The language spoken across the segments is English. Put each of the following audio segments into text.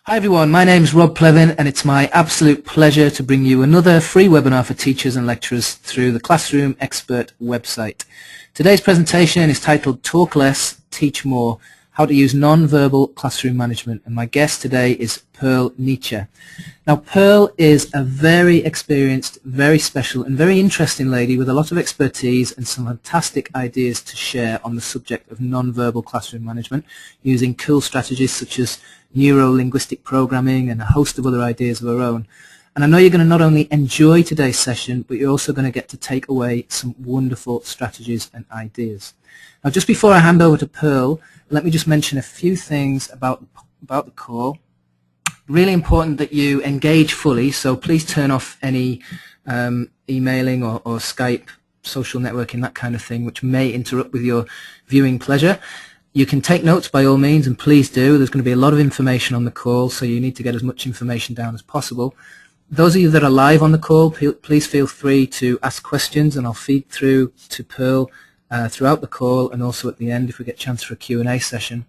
Hi everyone, my name is Rob Plevin and it's my absolute pleasure to bring you another free webinar for teachers and lecturers through the Classroom Expert website. Today's presentation is titled Talk Less, Teach More, How to Use Nonverbal Classroom Management, and my guest today is Perl Nitsche. Now Perl is a very experienced, very special and very interesting lady with a lot of expertise and some fantastic ideas to share on the subject of nonverbal classroom management using cool strategies such as Neuro-Linguistic Programming and a host of other ideas of her own. And I know you're going to not only enjoy today's session, but you're also going to get to take away some wonderful strategies and ideas. Now just before I hand over to Perl, let me just mention a few things about the call. Really important that you engage fully, so please turn off any emailing or Skype, social networking, that kind of thing, which may interrupt with your viewing pleasure. You can take notes by all means, and please do. There's going to be a lot of information on the call, so you need to get as much information down as possible. Those of you that are live on the call, please feel free to ask questions, and I'll feed through to Perl throughout the call and also at the end if we get a chance for a Q&A session.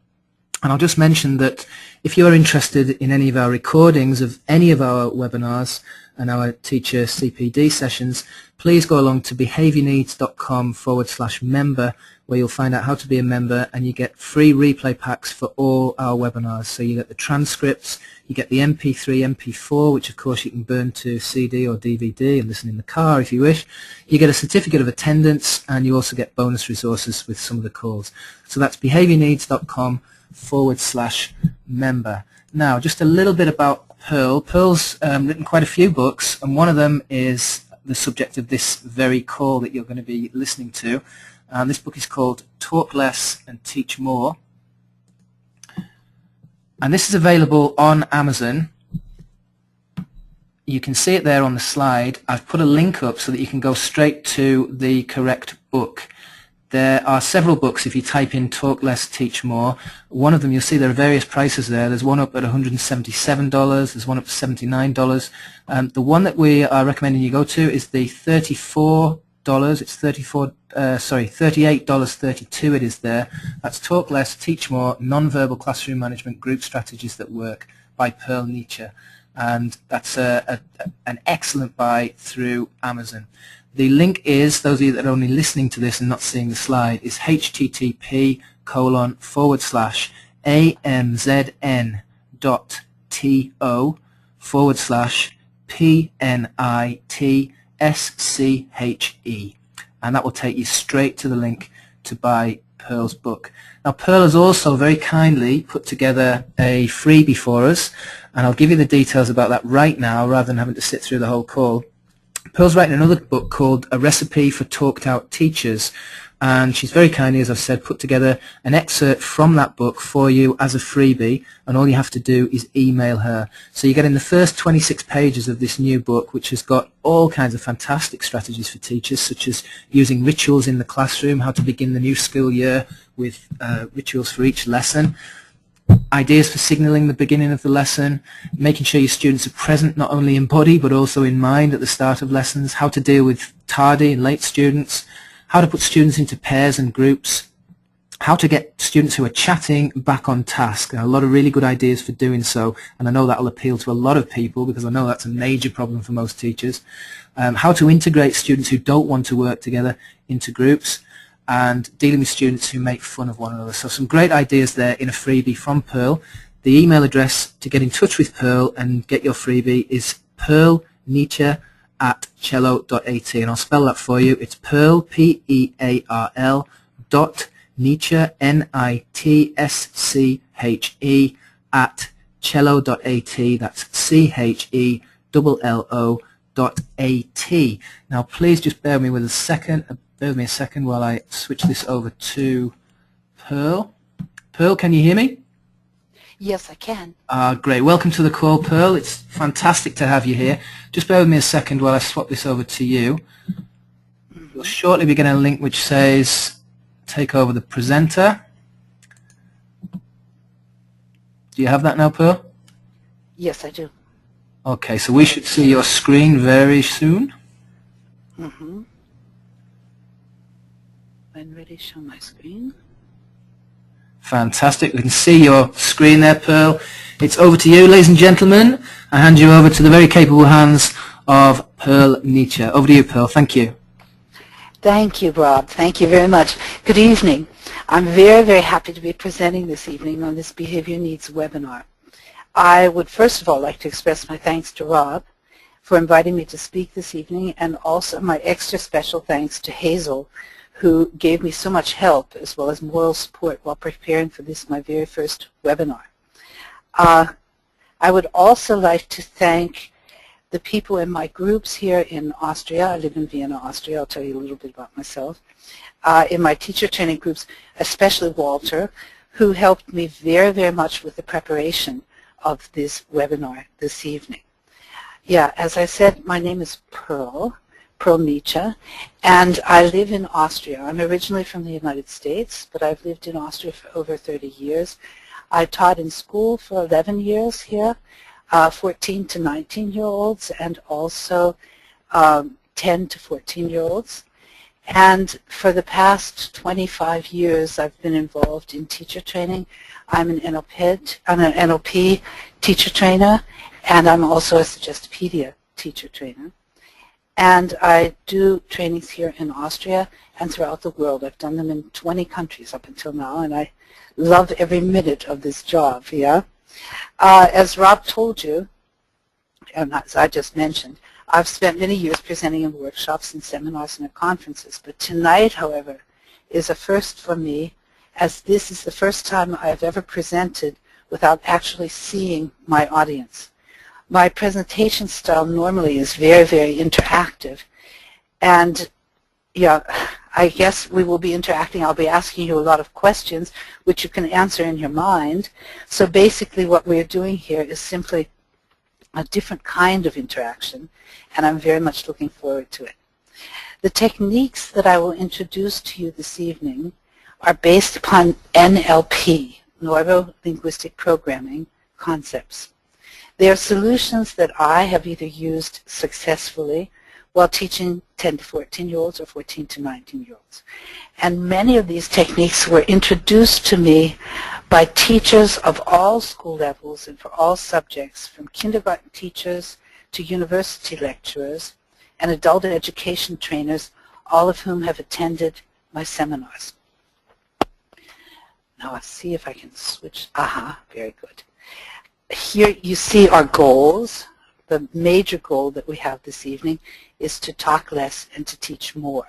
And I'll just mention that if you are interested in any of our recordings of any of our webinars and our teacher CPD sessions, please go along to behaviorneeds.com/member, where you'll find out how to be a member, and you get free replay packs for all our webinars. So you get the transcripts, you get the MP3, MP4, which of course you can burn to CD or DVD and listen in the car if you wish. You get a certificate of attendance, and you also get bonus resources with some of the calls. So that's behaviorneeds.com/member. Now, just a little bit about Perl. Perl's written quite a few books, and one of them is the subject of this very call that you're going to be listening to. This book is called Talk Less and Teach More. And this is available on Amazon. You can see it there on the slide. I've put a link up so that you can go straight to the correct book. There are several books if you type in Talk Less, Teach More. One of them, you'll see there are various prices there. There's one up at $177, there's one up at $79. The one that we are recommending you go to is the $34. It's $38.32 it is there. That's Talk Less, Teach More, Nonverbal Classroom Management Group Strategies That Work by Perl Nitsche. And that's an excellent buy through Amazon. The link is, those of you that are only listening to this and not seeing the slide, is http://amzn.to/PNITSCHE, and that will take you straight to the link to buy Perl's book. Now Perl has also very kindly put together a freebie for us, and I'll give you the details about that right now rather than having to sit through the whole call. Perl's writing another book called A Recipe for Talked Out Teachers, and she's very kindly, as I've said, put together an excerpt from that book for you as a freebie, and all you have to do is email her. So you get in the first 26 pages of this new book, which has got all kinds of fantastic strategies for teachers, such as using rituals in the classroom, how to begin the new school year with rituals for each lesson, ideas for signaling the beginning of the lesson, making sure your students are present not only in body but also in mind at the start of lessons, how to deal with tardy and late students, how to put students into pairs and groups, how to get students who are chatting back on task. And a lot of really good ideas for doing so, and I know that will appeal to a lot of people because I know that's a major problem for most teachers. How to integrate students who don't want to work together into groups, and dealing with students who make fun of one another. So some great ideas there in a freebie from Perl. The email address to get in touch with Perl and get your freebie is perlnitsche@cello.at, and I'll spell that for you. It's Perl, P-E-A-R-L, Nitsche, N-I-T-S-C-H-E, at cello.at. That's CHELLO.AT. Now please just bear with me a second while I switch this over to Perl. Perl, can you hear me? Yes, I can. Great. Welcome to the call, Perl. It's fantastic to have you here. Just bear with me a second while I swap this over to you. You'll shortly be getting a link which says take over the presenter. Do you have that now, Perl? Yes, I do. Okay, so we should see your screen very soon. Mm-hmm. When ready, show my screen. Fantastic. We can see your screen there, Pearl. It's over to you, ladies and gentlemen. I hand you over to the very capable hands of Pearl Nitsche. Over to you, Pearl. Thank you. Thank you, Rob. Thank you very much. Good evening. I'm very, very happy to be presenting this evening on this Behavior Needs webinar. I would first of all like to express my thanks to Rob for inviting me to speak this evening, and also my extra special thanks to Hazel, who gave me so much help as well as moral support while preparing for this, my very first webinar. I would also like to thank the people in my groups here in Austria. I live in Vienna, Austria. I'll tell you a little bit about myself. In my teacher training groups, especially Walter, who helped me very, very much with the preparation of this webinar this evening. Yeah, as I said, my name is Perl Nitsche, and I live in Austria. I'm originally from the United States, but I've lived in Austria for over 30 years. I taught in school for 11 years here, 14 to 19-year-olds, and also 10 to 14-year-olds. And for the past 25 years, I've been involved in teacher training. I'm an NLP teacher trainer, and I'm also a Suggestipedia teacher trainer. And I do trainings here in Austria and throughout the world. I've done them in 20 countries up until now, and I love every minute of this job, yeah? As Rob told you, and as I just mentioned, I've spent many years presenting in workshops and seminars and at conferences, but tonight, however, is a first for me, as this is the first time I've ever presented without actually seeing my audience. My presentation style normally is very, very interactive, and yeah, I guess we will be interacting. I'll be asking you a lot of questions which you can answer in your mind. So basically what we're doing here is simply a different kind of interaction, and I'm very much looking forward to it. The techniques that I will introduce to you this evening are based upon NLP, Neuro-Linguistic Programming concepts. They are solutions that I have either used successfully while teaching 10 to 14-year-olds or 14 to 19-year-olds. And many of these techniques were introduced to me by teachers of all school levels and for all subjects, from kindergarten teachers to university lecturers and adult education trainers, all of whom have attended my seminars. Now I'll see if I can switch. Aha, very good. Here you see our goals. The major goal that we have this evening is to talk less and to teach more.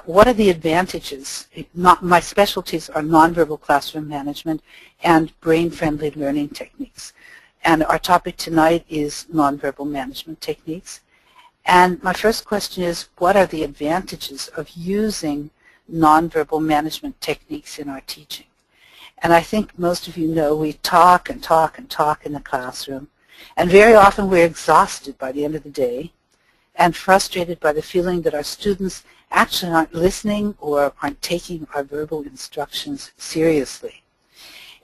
What are the advantages? My specialties are nonverbal classroom management and brain-friendly learning techniques. And our topic tonight is nonverbal management techniques. And my first question is, what are the advantages of using nonverbal management techniques in our teaching? And I think most of you know we talk and talk and talk in the classroom, and very often we're exhausted by the end of the day and frustrated by the feeling that our students actually aren't listening or aren't taking our verbal instructions seriously.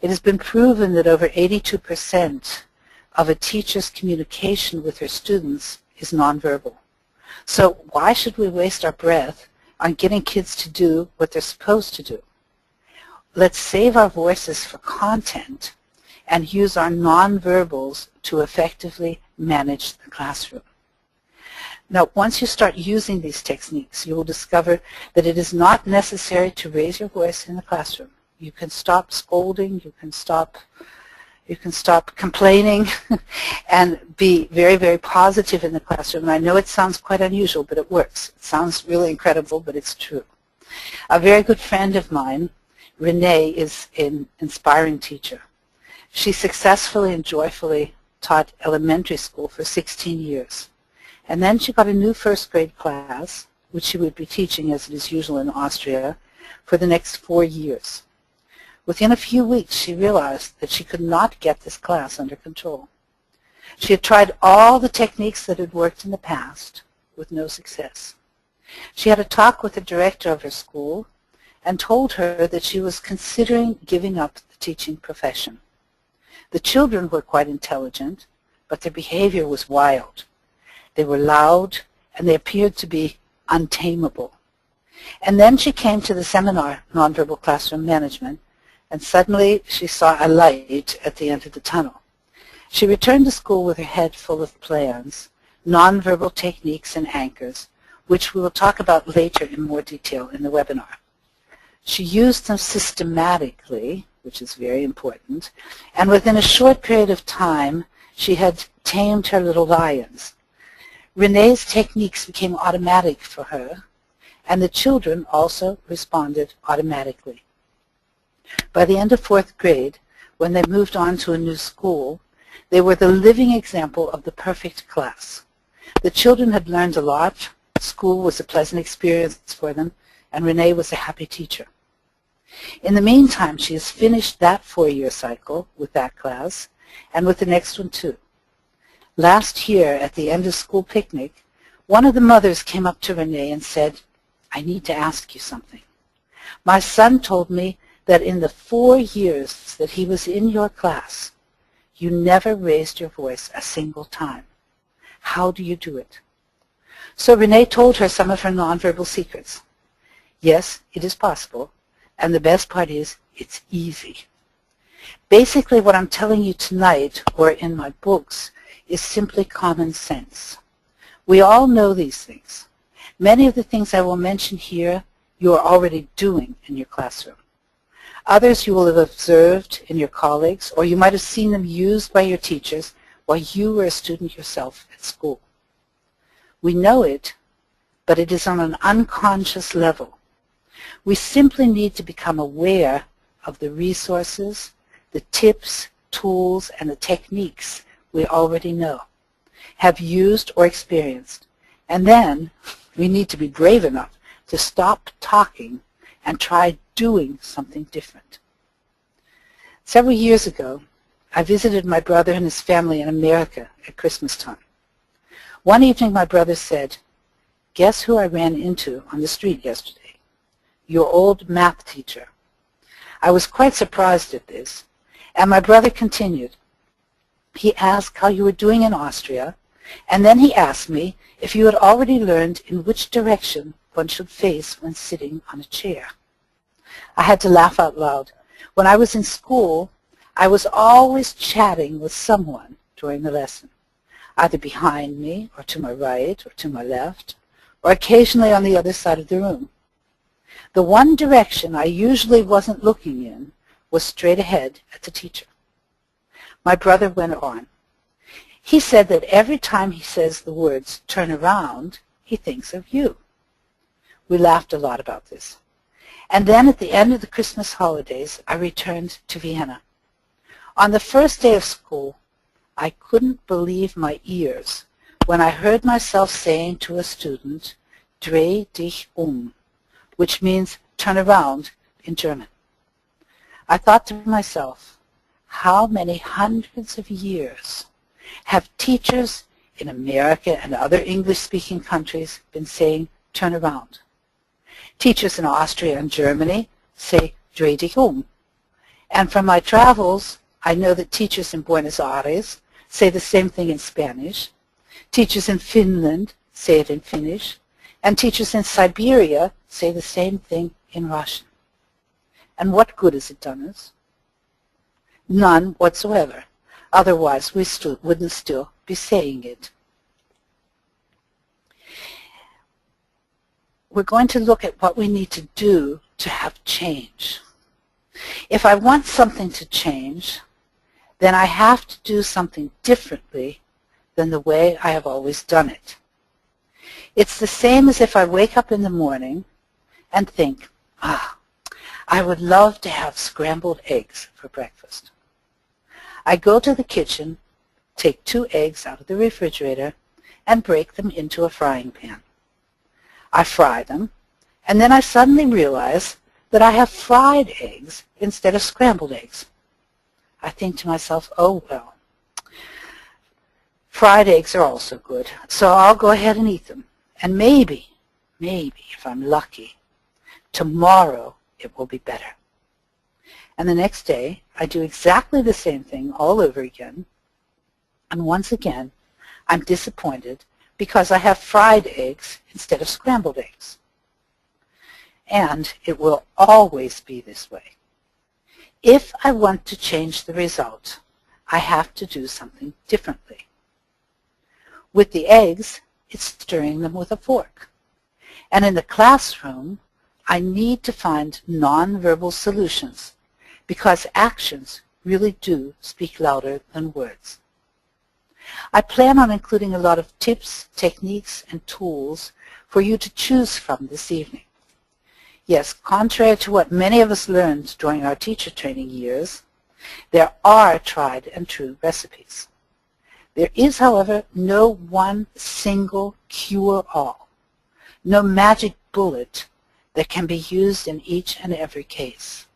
It has been proven that over 82% of a teacher's communication with her students is nonverbal. So why should we waste our breath on getting kids to do what they're supposed to do? Let's save our voices for content and use our nonverbals to effectively manage the classroom. Now, once you start using these techniques, you will discover that it is not necessary to raise your voice in the classroom. You can stop scolding, you can stop complaining, and be very, very positive in the classroom. And I know it sounds quite unusual, but it works. It sounds really incredible, but it's true. A very good friend of mine, Renee, is an inspiring teacher. She successfully and joyfully taught elementary school for 16 years. And then she got a new first grade class, which she would be teaching, as it is usual in Austria, for the next 4 years. Within a few weeks, she realized that she could not get this class under control. She had tried all the techniques that had worked in the past with no success. She had a talk with the director of her school and told her that she was considering giving up the teaching profession. The children were quite intelligent, but their behavior was wild. They were loud and they appeared to be untamable. And then she came to the seminar, Nonverbal Classroom Management, and suddenly she saw a light at the end of the tunnel. She returned to school with her head full of plans, nonverbal techniques and anchors, which we will talk about later in more detail in the webinar. She used them systematically, which is very important, and within a short period of time, she had tamed her little lions. Renee's techniques became automatic for her, and the children also responded automatically. By the end of 4th grade, when they moved on to a new school, they were the living example of the perfect class. The children had learned a lot, school was a pleasant experience for them, and Renee was a happy teacher. In the meantime, she has finished that 4-year cycle with that class, and with the next one too. Last year, at the end of school picnic, one of the mothers came up to Renee and said, "I need to ask you something. My son told me that in the 4 years that he was in your class, you never raised your voice a single time. How do you do it?" So Renee told her some of her nonverbal secrets. Yes, it is possible, and the best part is it's easy. Basically, what I'm telling you tonight, or in my books, is simply common sense. We all know these things. Many of the things I will mention here you are already doing in your classroom. Others you will have observed in your colleagues, or you might have seen them used by your teachers while you were a student yourself at school. We know it, but it is on an unconscious level. We simply need to become aware of the resources, the tips, tools, and the techniques we already know, have used or experienced, and then we need to be brave enough to stop talking and try doing something different. Several years ago, I visited my brother and his family in America at Christmas time. One evening my brother said, "Guess who I ran into on the street yesterday? Your old math teacher." I was quite surprised at this, and my brother continued. He asked how you were doing in Austria, and then he asked me if you had already learned in which direction one should face when sitting on a chair. I had to laugh out loud. When I was in school, I was always chatting with someone during the lesson, either behind me, or to my right, or to my left, or occasionally on the other side of the room. The one direction I usually wasn't looking in was straight ahead at the teacher. My brother went on. He said that every time he says the words "turn around," he thinks of you. We laughed a lot about this. And then at the end of the Christmas holidays, I returned to Vienna. On the first day of school, I couldn't believe my ears when I heard myself saying to a student, "Dreh dich which means turn around in German. I thought to myself, how many hundreds of years have teachers in America and other English-speaking countries been saying turn around? Teachers in Austria and Germany say dreh dich And from my travels, I know that teachers in Buenos Aires say the same thing in Spanish. Teachers in Finland say it in Finnish. And teachers in Siberia say the same thing in Russian. And what good has it done us? None whatsoever. Otherwise, we wouldn't still be saying it. We're going to look at what we need to do to have change. If I want something to change, then I have to do something differently than the way I have always done it. It's the same as if I wake up in the morning and think, I would love to have scrambled eggs for breakfast. I go to the kitchen, take 2 eggs out of the refrigerator, and break them into a frying pan. I fry them, and then I suddenly realize that I have fried eggs instead of scrambled eggs. I think to myself, oh well, fried eggs are also good, so I'll go ahead and eat them. And maybe, if I'm lucky, tomorrow it will be better. And the next day, I do exactly the same thing all over again, and once again, I'm disappointed because I have fried eggs instead of scrambled eggs. And it will always be this way. If I want to change the result, I have to do something differently. With the eggs, it's stirring them with a fork. And in the classroom, I need to find nonverbal solutions because actions really do speak louder than words. I plan on including a lot of tips, techniques, and tools for you to choose from this evening. Yes, contrary to what many of us learned during our teacher training years, there are tried and true recipes. There is, however, no one single cure-all, no magic bullet that can be used in each and every case.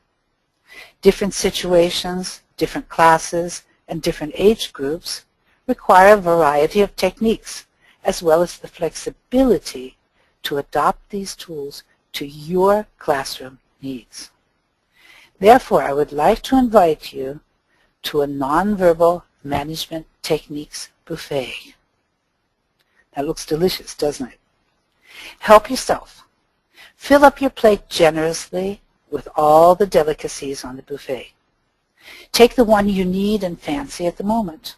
Different situations, different classes, and different age groups require a variety of techniques, as well as the flexibility to adopt these tools to your classroom needs. Therefore, I would like to invite you to a nonverbal management techniques buffet. That looks delicious, doesn't it? Help yourself. Fill up your plate generously with all the delicacies on the buffet. Take the one you need and fancy at the moment.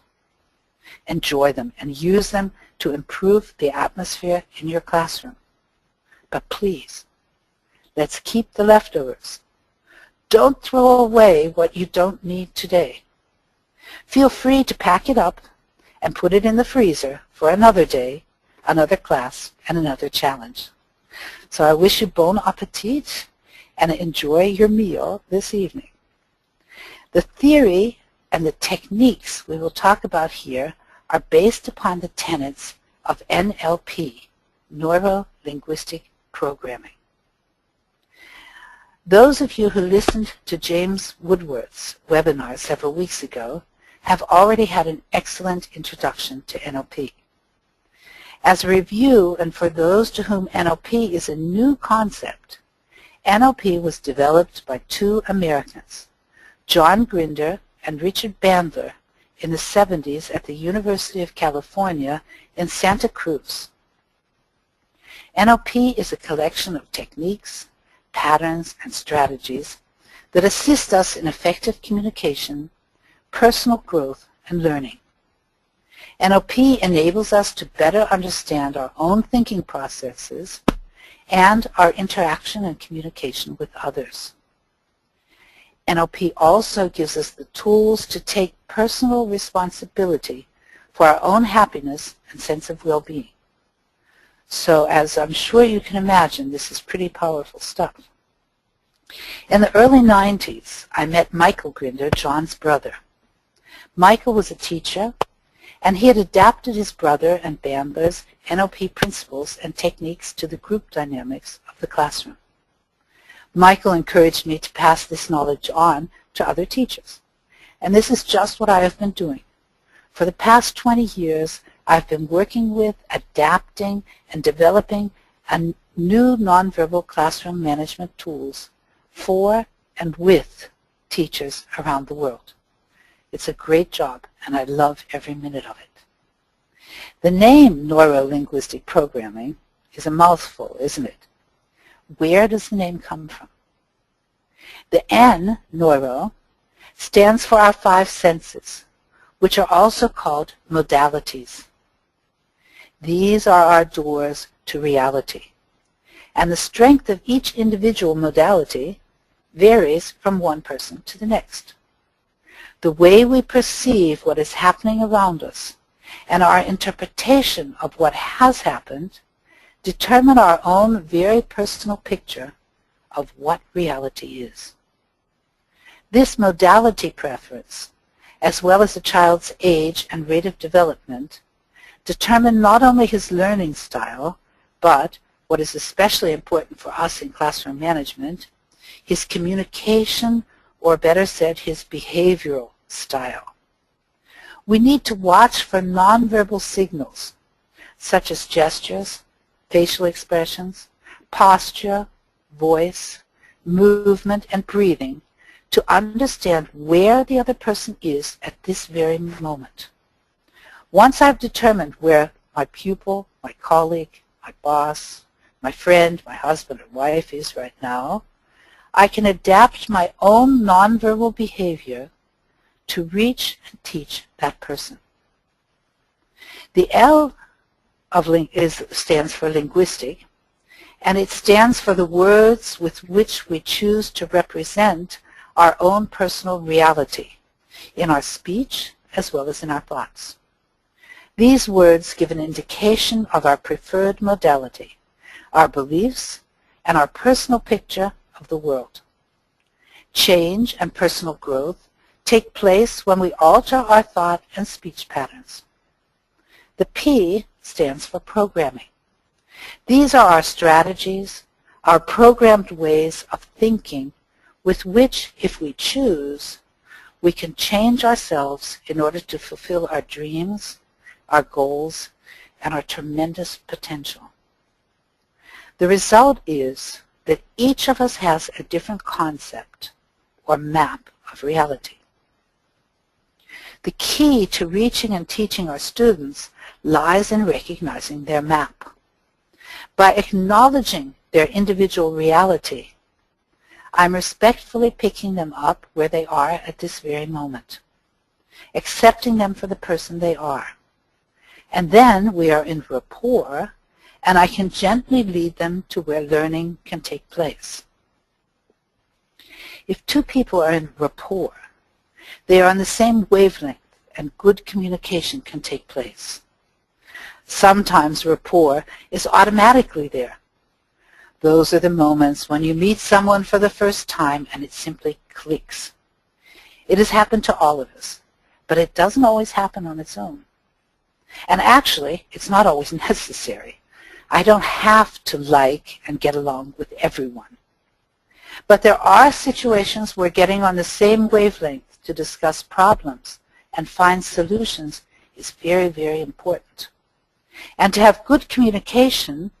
Enjoy them and use them to improve the atmosphere in your classroom. But please, let's keep the leftovers. Don't throw away what you don't need today. Feel free to pack it up and put it in the freezer for another day, another class, and another challenge. So I wish you bon appetit and enjoy your meal this evening. The theory and the techniques we will talk about here are based upon the tenets of Nlp, Neuro-Linguistic Programming. Those of you who listened to James Woodworth's webinar several weeks ago have already had an excellent introduction to NLP. As a review, and for those to whom NLP is a new concept, NLP was developed by two Americans, John Grinder and Richard Bandler, in the 70s at the University of California in Santa Cruz. NLP is a collection of techniques, patterns, and strategies that assist us in effective communication, personal growth, and learning. NLP enables us to better understand our own thinking processes and our interaction and communication with others. NLP also gives us the tools to take personal responsibility for our own happiness and sense of well-being. So, as I'm sure you can imagine, this is pretty powerful stuff. In the early 90s, I met Michael Grinder, John's brother. Michael was a teacher, and he had adapted his brother and Bandler's NLP principles and techniques to the group dynamics of the classroom. Michael encouraged me to pass this knowledge on to other teachers, and this is just what I have been doing. For the past 20 years, I've been working with, adapting, and developing new nonverbal classroom management tools for and with teachers around the world. It's a great job, and I love every minute of it. The name Neuro-Linguistic Programming is a mouthful, isn't it? Where does the name come from? The N, neuro, stands for our 5 senses, which are also called modalities. These are our doors to reality, and the strength of each individual modality varies from one person to the next. The way we perceive what is happening around us and our interpretation of what has happened determine our own very personal picture of what reality is. This modality preference, as well as a child's age and rate of development, determine not only his learning style, but, what is especially important for us in classroom management, his communication, or better said, his behavioral style. We need to watch for nonverbal signals, such as gestures, facial expressions, posture, voice, movement, and breathing to understand where the other person is at this very moment. Once I've determined where my pupil, my colleague, my boss, my friend, my husband or wife is right now, I can adapt my own nonverbal behavior to reach and teach that person. The L of stands for linguistic, and it stands for the words with which we choose to represent our own personal reality in our speech as well as in our thoughts. These words give an indication of our preferred modality, our beliefs, and our personal picture of the world. Change and personal growth take place when we alter our thought and speech patterns. The P stands for programming. These are our strategies, our programmed ways of thinking with which, if we choose, we can change ourselves in order to fulfill our dreams, our goals, and our tremendous potential. The result is that each of us has a different concept or map of reality. The key to reaching and teaching our students lies in recognizing their map. By acknowledging their individual reality, I'm respectfully picking them up where they are at this very moment, accepting them for the person they are. And then we are in rapport, and I can gently lead them to where learning can take place. If two people are in rapport, they are on the same wavelength and good communication can take place. Sometimes rapport is automatically there. Those are the moments when you meet someone for the first time and it simply clicks. It has happened to all of us, but it doesn't always happen on its own. And actually, it's not always necessary. I don't have to like and get along with everyone. But there are situations where getting on the same wavelength to discuss problems and find solutions is very, very important. And to have good communication,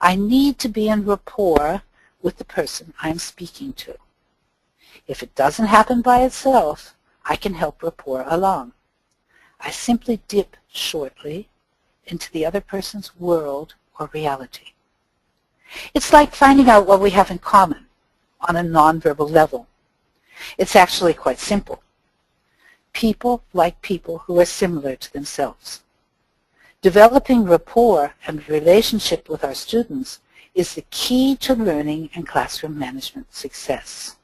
I need to be in rapport with the person I'm speaking to. If it doesn't happen by itself, I can help rapport along. I simply dip shortly into the other person's world or reality. It's like finding out what we have in common on a nonverbal level. It's actually quite simple. People like people who are similar to themselves. Developing rapport and relationship with our students is the key to learning and classroom management success.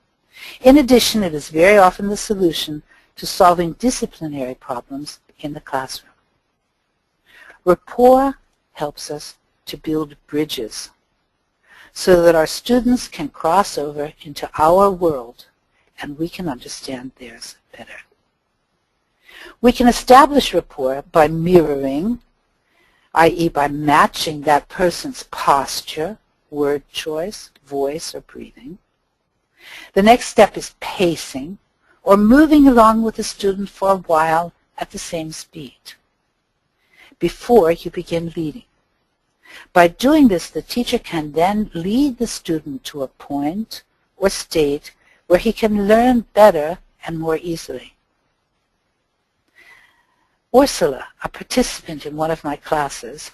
In addition, it is very often the solution to solving disciplinary problems in the classroom. Rapport helps us to build bridges so that our students can cross over into our world and we can understand theirs better. We can establish rapport by mirroring, i.e. by matching that person's posture, word choice, voice, or breathing. The next step is pacing, or moving along with the student for a while at the same speed before you begin leading. By doing this, the teacher can then lead the student to a point or state where he can learn better and more easily. Ursula, a participant in one of my classes,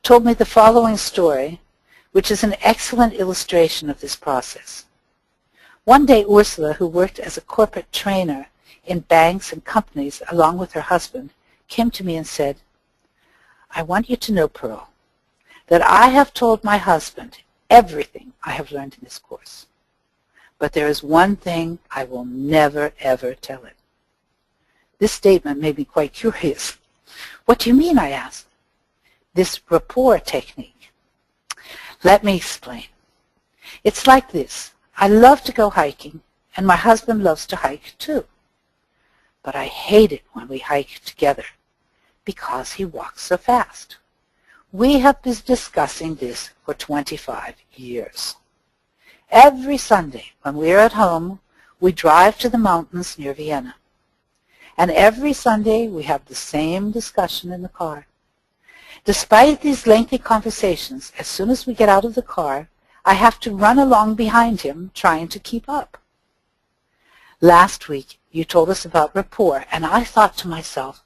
told me the following story, which is an excellent illustration of this process. One day, Ursula, who worked as a corporate trainer in banks and companies along with her husband, came to me and said, "I want you to know, Perl, that I have told my husband everything I have learned in this course. But there is one thing I will never, ever tell him." This statement made me quite curious. "What do you mean?" I asked. "This rapport technique." Let me explain. It's like this. I love to go hiking, and my husband loves to hike too. But I hate it when we hike together because he walks so fast. We have been discussing this for 25 years. Every Sunday when we are at home, we drive to the mountains near Vienna. And every Sunday we have the same discussion in the car. Despite these lengthy conversations, as soon as we get out of the car, I have to run along behind him trying to keep up. Last week you told us about rapport, and I thought to myself,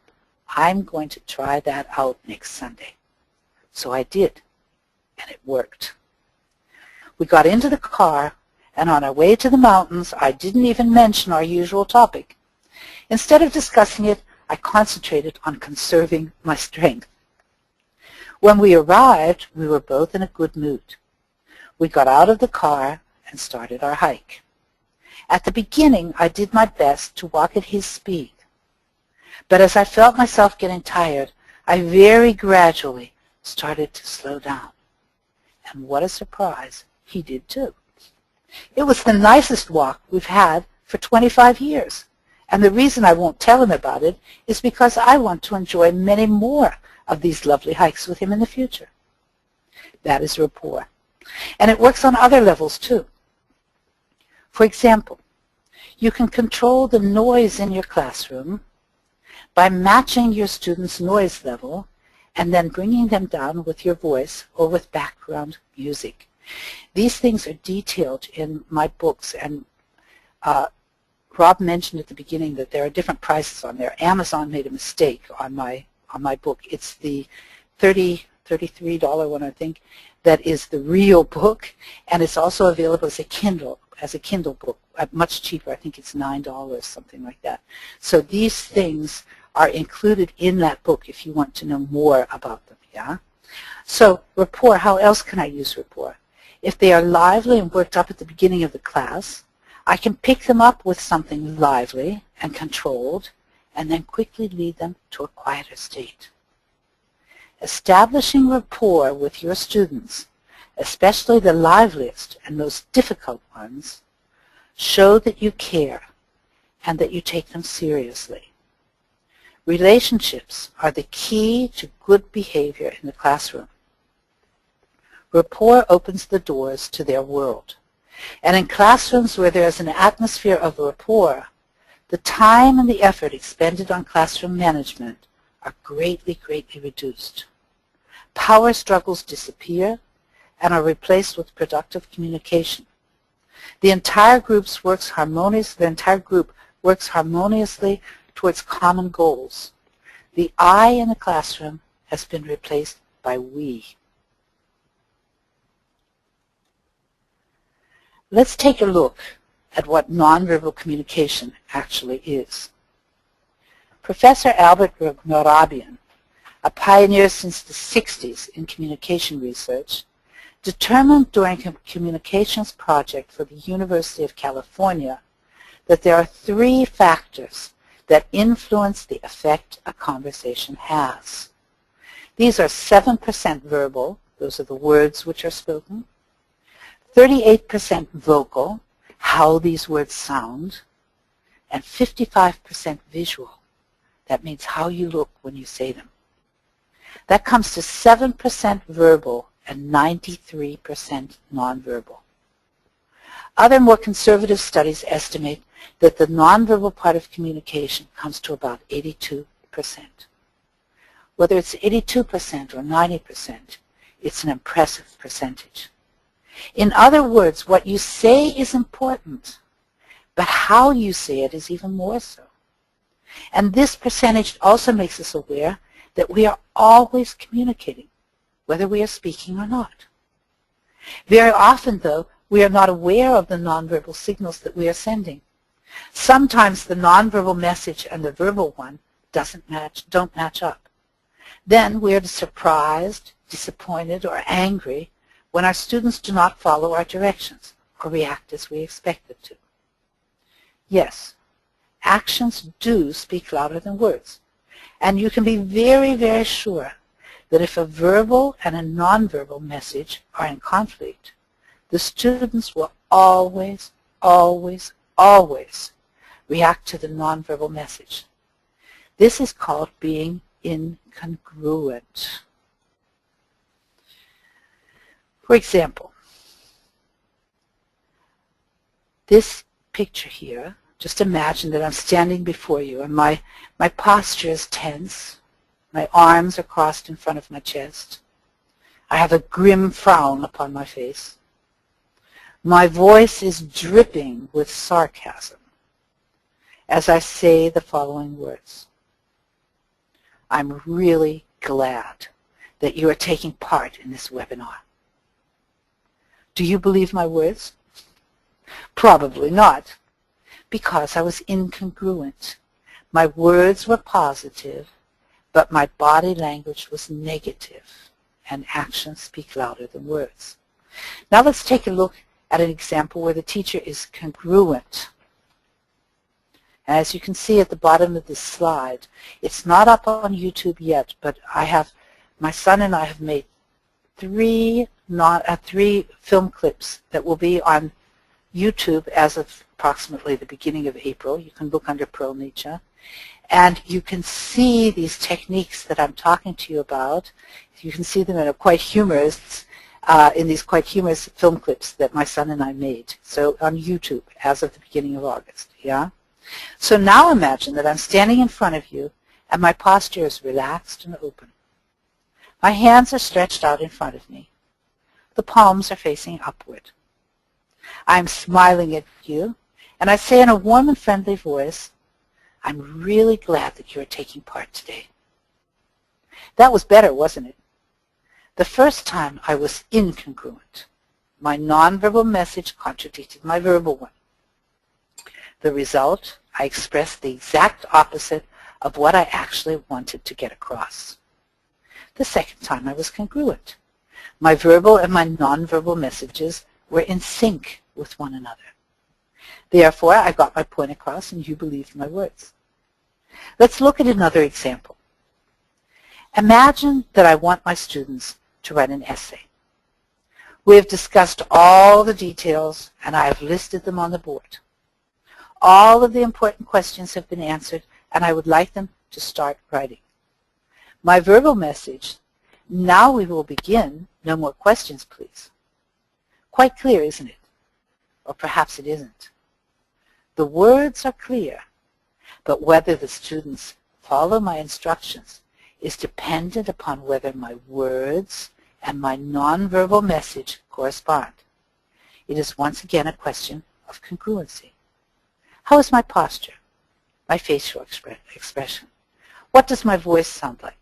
I'm going to try that out next Sunday. So I did, and it worked. We got into the car, and on our way to the mountains, I didn't even mention our usual topic. Instead of discussing it, I concentrated on conserving my strength. When we arrived, we were both in a good mood. We got out of the car and started our hike. At the beginning, I did my best to walk at his speed. But as I felt myself getting tired, I very gradually started to slow down. And what a surprise, he did too. It was the nicest walk we've had for 25 years. And the reason I won't tell him about it is because I want to enjoy many more of these lovely hikes with him in the future. That is rapport. And it works on other levels too. For example, you can control the noise in your classroom by matching your students' noise level and then bringing them down with your voice or with background music. These things are detailed in my books, and Rob mentioned at the beginning that there are different prices on there. Amazon made a mistake on my book. It's the $33 one, I think, that is the real book, and it's also available as a Kindle book, much cheaper. I think it's $9, something like that. So these things are included in that book if you want to know more about them, yeah? So rapport, how else can I use rapport? If they are lively and worked up at the beginning of the class, I can pick them up with something lively and controlled and then quickly lead them to a quieter state. Establishing rapport with your students, especially the liveliest and most difficult ones, show that you care and that you take them seriously. Relationships are the key to good behavior in the classroom. Rapport opens the doors to their world. And in classrooms where there is an atmosphere of rapport, the time and the effort expended on classroom management are greatly, greatly reduced. Power struggles disappear and are replaced with productive communication. The entire group works harmoniously towards common goals. The I in the classroom has been replaced by we. Let's take a look at what nonverbal communication actually is. Professor Albert Mehrabian, a pioneer since the 60s in communication research, determined during a communications project for the University of California that there are 3 factors that influence the effect a conversation has. These are 7% verbal, those are the words which are spoken, 38% vocal, how these words sound, and 55% visual. That means how you look when you say them. That comes to 7% verbal and 93% nonverbal. Other more conservative studies estimate that the nonverbal part of communication comes to about 82%. Whether it's 82% or 90%, it's an impressive percentage. In other words, what you say is important, but how you say it is even more so. And this percentage also makes us aware that we are always communicating, whether we are speaking or not. Very often, though, we are not aware of the nonverbal signals that we are sending. Sometimes the nonverbal message and the verbal one don't match up. Then we are surprised, disappointed, or angry when our students do not follow our directions or react as we expected to. Yes, actions do speak louder than words. And you can be very, very sure that if a verbal and a nonverbal message are in conflict, the students will always, always, always react to the nonverbal message. This is called being incongruent. For example, this picture here, just imagine that I'm standing before you and my posture is tense. My arms are crossed in front of my chest. I have a grim frown upon my face. My voice is dripping with sarcasm as I say the following words. I'm really glad that you are taking part in this webinar. Do you believe my words? Probably not, because I was incongruent. My words were positive, but my body language was negative, and actions speak louder than words. Now let's take a look at an example where the teacher is congruent. As you can see at the bottom of this slide, it's not up on YouTube yet, but my son and I have made three film clips that will be on YouTube as of approximately the beginning of April. You can look under Perl Nitsche. And you can see these techniques that I'm talking to you about. You can see them in these quite humorous film clips that my son and I made. So on YouTube as of the beginning of August. Yeah. So now imagine that I'm standing in front of you and my posture is relaxed and open. My hands are stretched out in front of me. The palms are facing upward. I'm smiling at you, and I say in a warm and friendly voice, I'm really glad that you are taking part today. That was better, wasn't it? The first time I was incongruent. My nonverbal message contradicted my verbal one. The result, I expressed the exact opposite of what I actually wanted to get across. The second time I was congruent. My verbal and my nonverbal messages were in sync with one another. Therefore, I got my point across and you believed my words. Let's look at another example. Imagine that I want my students to write an essay. We have discussed all the details and I have listed them on the board. All of the important questions have been answered and I would like them to start writing. My verbal message, now we will begin, no more questions please. Quite clear, isn't it? Or perhaps it isn't. The words are clear, but whether the students follow my instructions is dependent upon whether my words and my nonverbal message correspond. It is once again a question of congruency. How is my posture? My facial expression? What does my voice sound like?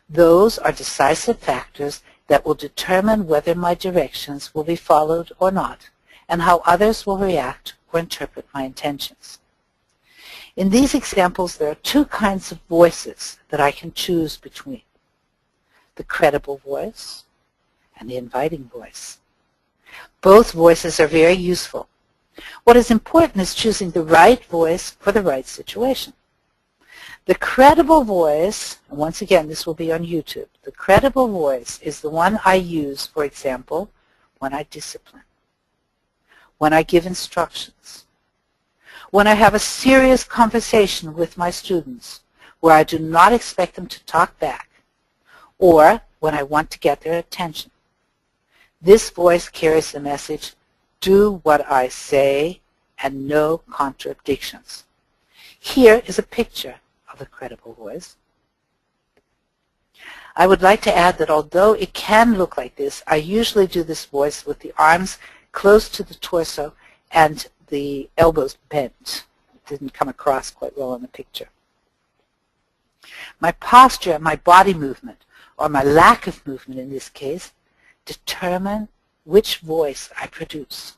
Those are decisive factors that will determine whether my directions will be followed or not, and how others will react or interpret my intentions. In these examples, there are two kinds of voices that I can choose between: the credible voice and the inviting voice. Both voices are very useful. What is important is choosing the right voice for the right situation. The credible voice, and once again this will be on YouTube, the credible voice is the one I use, for example, when I discipline, when I give instructions, when I have a serious conversation with my students where I do not expect them to talk back, or when I want to get their attention. This voice carries the message, do what I say and no contradictions. Here is a picture of a credible voice. I would like to add that although it can look like this, I usually do this voice with the arms close to the torso and the elbows bent. It didn't come across quite well in the picture. My posture, my body movement, or my lack of movement in this case, determine which voice I produce.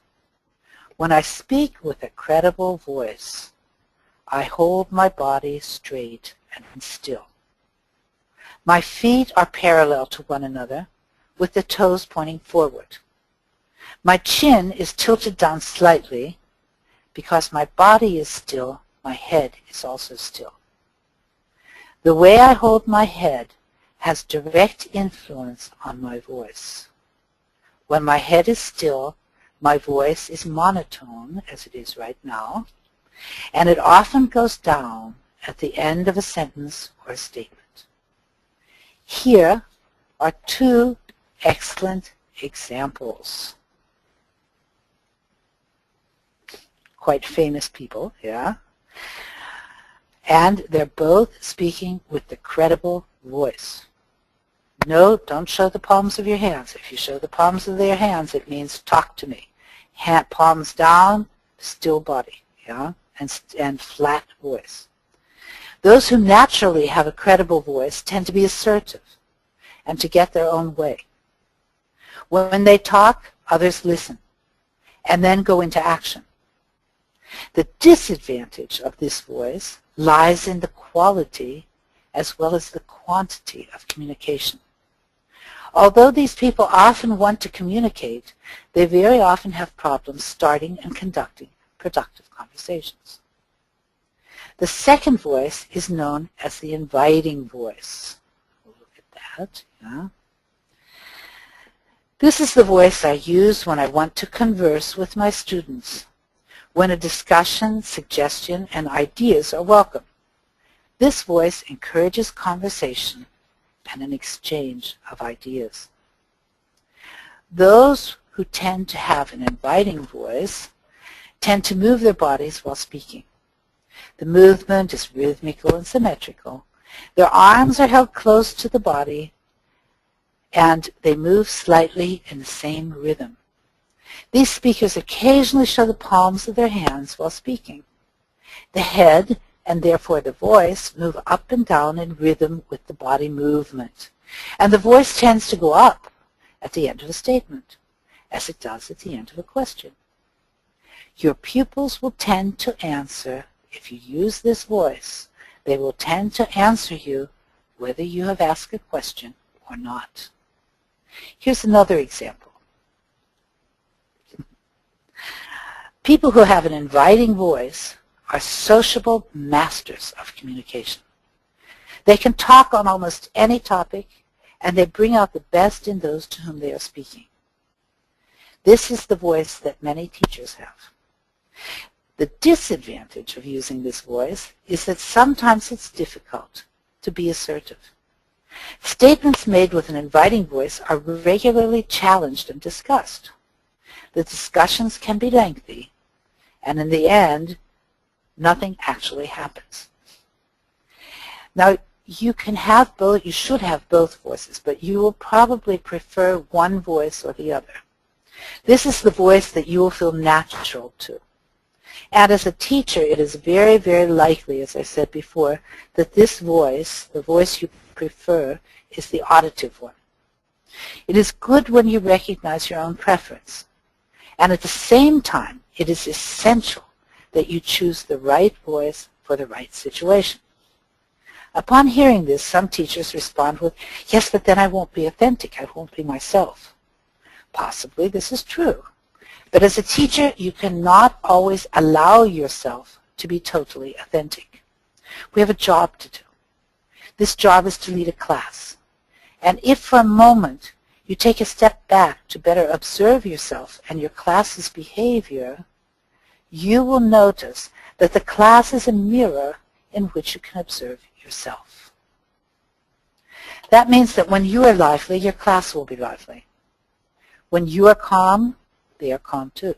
When I speak with a credible voice, I hold my body straight and still. My feet are parallel to one another, with the toes pointing forward. My chin is tilted down slightly. Because my body is still, my head is also still. The way I hold my head has direct influence on my voice. When my head is still, my voice is monotone, as it is right now, and it often goes down at the end of a sentence or a statement. Here are two excellent examples. Quite famous people, yeah? And they're both speaking with the credible voice. No, don't show the palms of your hands. If you show the palms of their hands, it means talk to me. Palms down, still body, yeah? And flat voice. Those who naturally have a credible voice tend to be assertive and to get their own way. When they talk, others listen and then go into action. The disadvantage of this voice lies in the quality as well as the quantity of communication. Although these people often want to communicate, they very often have problems starting and conducting productive conversations. The second voice is known as the inviting voice. We'll look at that. Yeah. This is the voice I use when I want to converse with my students, when a discussion, suggestion, and ideas are welcome. This voice encourages conversation and an exchange of ideas. Those who tend to have an inviting voice tend to move their bodies while speaking. The movement is rhythmical and symmetrical. Their arms are held close to the body, and they move slightly in the same rhythm. These speakers occasionally show the palms of their hands while speaking. The head, and therefore the voice, move up and down in rhythm with the body movement. And the voice tends to go up at the end of a statement, as it does at the end of a question. Your pupils will tend to answer, if you use this voice, they will tend to answer you whether you have asked a question or not. Here's another example. People who have an inviting voice are sociable masters of communication. They can talk on almost any topic, and they bring out the best in those to whom they are speaking. This is the voice that many teachers have. The disadvantage of using this voice is that sometimes it's difficult to be assertive. Statements made with an inviting voice are regularly challenged and discussed. The discussions can be lengthy, and in the end, nothing actually happens. Now, you should have both voices, but you will probably prefer one voice or the other. This is the voice that you will feel natural to. And as a teacher, it is very, very likely, as I said before, that this voice, the voice you prefer, is the auditive one. It is good when you recognize your own preference. And at the same time, it is essential that you choose the right voice for the right situation. Upon hearing this, some teachers respond with, yes, but then I won't be authentic, I won't be myself. Possibly this is true. But as a teacher, you cannot always allow yourself to be totally authentic. We have a job to do. This job is to lead a class. And if for a moment you take a step back to better observe yourself and your class's behavior, you will notice that the class is a mirror in which you can observe yourself. That means that when you are lively, your class will be lively. When you are calm, they are calm too.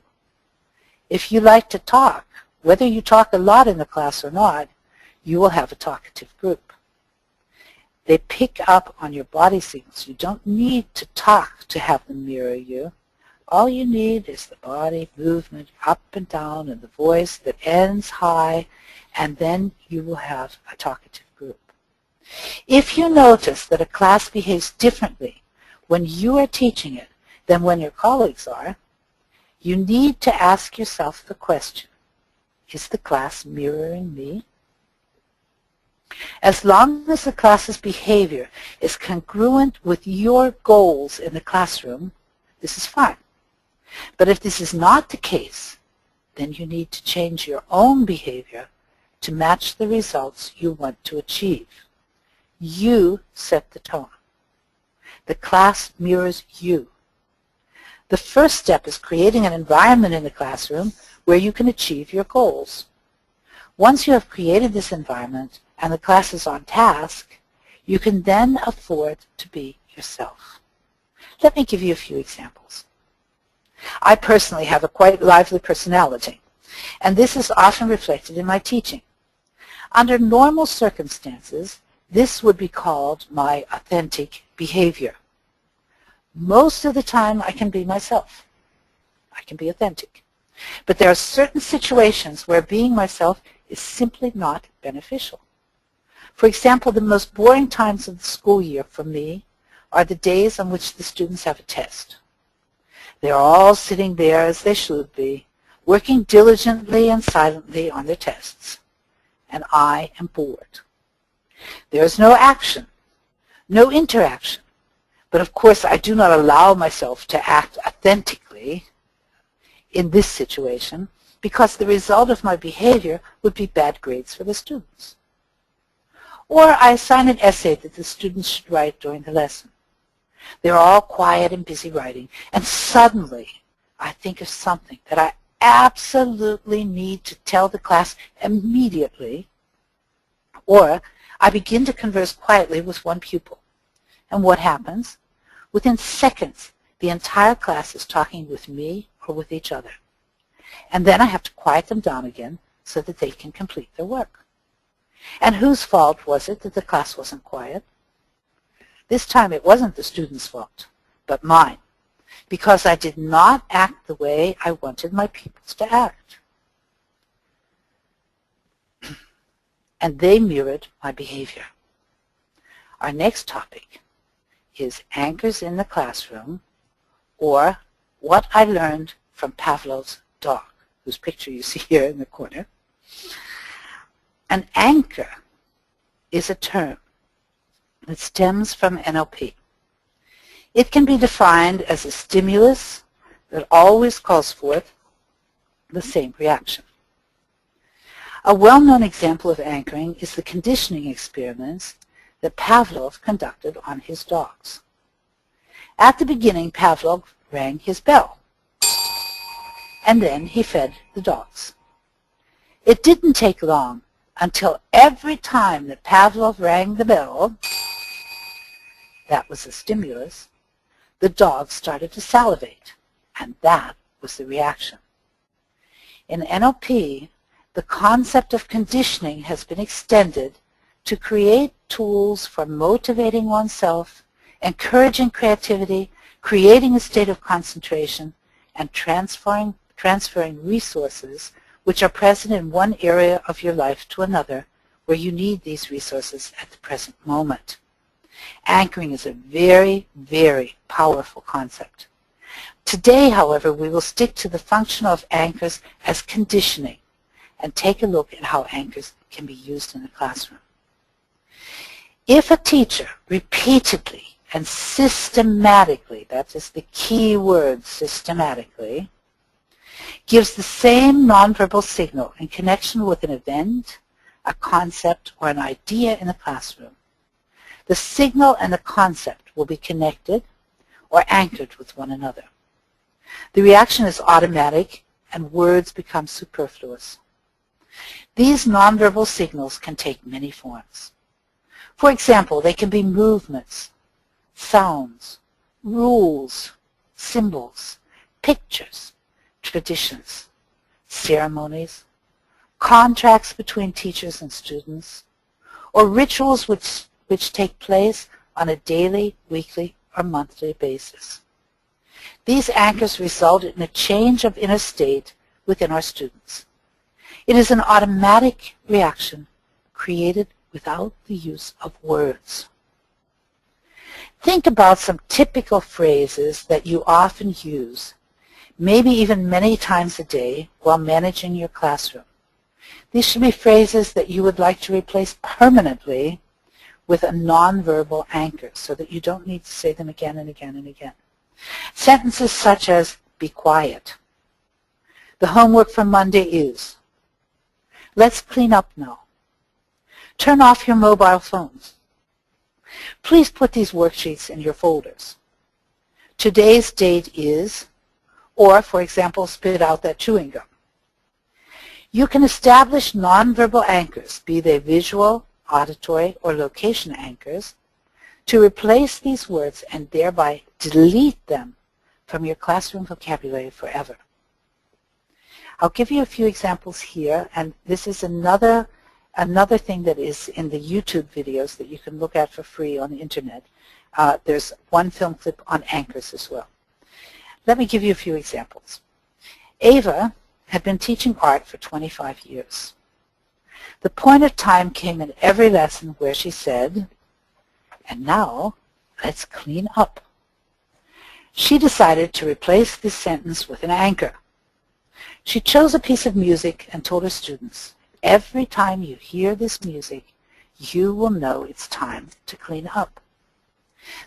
If you like to talk, whether you talk a lot in the class or not, you will have a talkative group. They pick up on your body signals. You don't need to talk to have them mirror you. All you need is the body movement up and down and the voice that ends high, and then you will have a talkative group. If you notice that a class behaves differently when you are teaching it than when your colleagues are, you need to ask yourself the question, is the class mirroring me? As long as the class's behavior is congruent with your goals in the classroom, this is fine. But if this is not the case, then you need to change your own behavior to match the results you want to achieve. You set the tone. The class mirrors you. The first step is creating an environment in the classroom where you can achieve your goals. Once you have created this environment and the class is on task, you can then afford to be yourself. Let me give you a few examples. I personally have a quite lively personality, and this is often reflected in my teaching. Under normal circumstances, this would be called my authentic behavior. Most of the time, I can be myself. I can be authentic. But there are certain situations where being myself is simply not beneficial. For example, the most boring times of the school year for me are the days on which the students have a test. They're all sitting there as they should be, working diligently and silently on their tests, and I am bored. There is no action, no interaction, but of course I do not allow myself to act authentically in this situation because the result of my behavior would be bad grades for the students. Or I assign an essay that the students should write during the lesson. They're all quiet and busy writing, and suddenly I think of something that I absolutely need to tell the class immediately, or I begin to converse quietly with one pupil. And what happens? Within seconds, the entire class is talking with me or with each other. And then I have to quiet them down again so that they can complete their work. And whose fault was it that the class wasn't quiet? This time it wasn't the students' fault, but mine, because I did not act the way I wanted my pupils to act. And they mirrored my behavior. Our next topic is anchors in the classroom, or what I learned from Pavlov's dog, whose picture you see here in the corner. An anchor is a term that stems from NLP. It can be defined as a stimulus that always calls forth the same reaction. A well-known example of anchoring is the conditioning experiments that Pavlov conducted on his dogs. At the beginning, Pavlov rang his bell, and then he fed the dogs. It didn't take long until every time that Pavlov rang the bell, that was a stimulus, the dogs started to salivate, and that was the reaction. In NLP, the concept of conditioning has been extended to create tools for motivating oneself, encouraging creativity, creating a state of concentration, and transferring resources which are present in one area of your life to another where you need these resources at the present moment. Anchoring is a very, very powerful concept. Today, however, we will stick to the function of anchors as conditioning and take a look at how anchors can be used in the classroom. If a teacher repeatedly and systematically, that is the key word, systematically, gives the same nonverbal signal in connection with an event, a concept, or an idea in the classroom, the signal and the concept will be connected or anchored with one another. The reaction is automatic and words become superfluous. These nonverbal signals can take many forms. For example, they can be movements, sounds, rules, symbols, pictures, traditions, ceremonies, contracts between teachers and students, or rituals which take place on a daily, weekly, or monthly basis. These anchors result in a change of inner state within our students. It is an automatic reaction created without the use of words. Think about some typical phrases that you often use, maybe even many times a day, while managing your classroom. These should be phrases that you would like to replace permanently with a nonverbal anchor so that you don't need to say them again and again and again. Sentences such as, be quiet. The homework for Monday is. Let's clean up now. Turn off your mobile phones. Please put these worksheets in your folders. Today's date is, or, for example, spit out that chewing gum. You can establish nonverbal anchors, be they visual, auditory, or location anchors, to replace these words and thereby delete them from your classroom vocabulary forever. I'll give you a few examples here, and this is another thing that is in the YouTube videos that you can look at for free on the internet. There's one film clip on anchors as well. Let me give you a few examples. Ava had been teaching art for 25 years. The point of time came in every lesson where she said, and now let's clean up. She decided to replace this sentence with an anchor. She chose a piece of music and told her students, every time you hear this music, you will know it's time to clean up.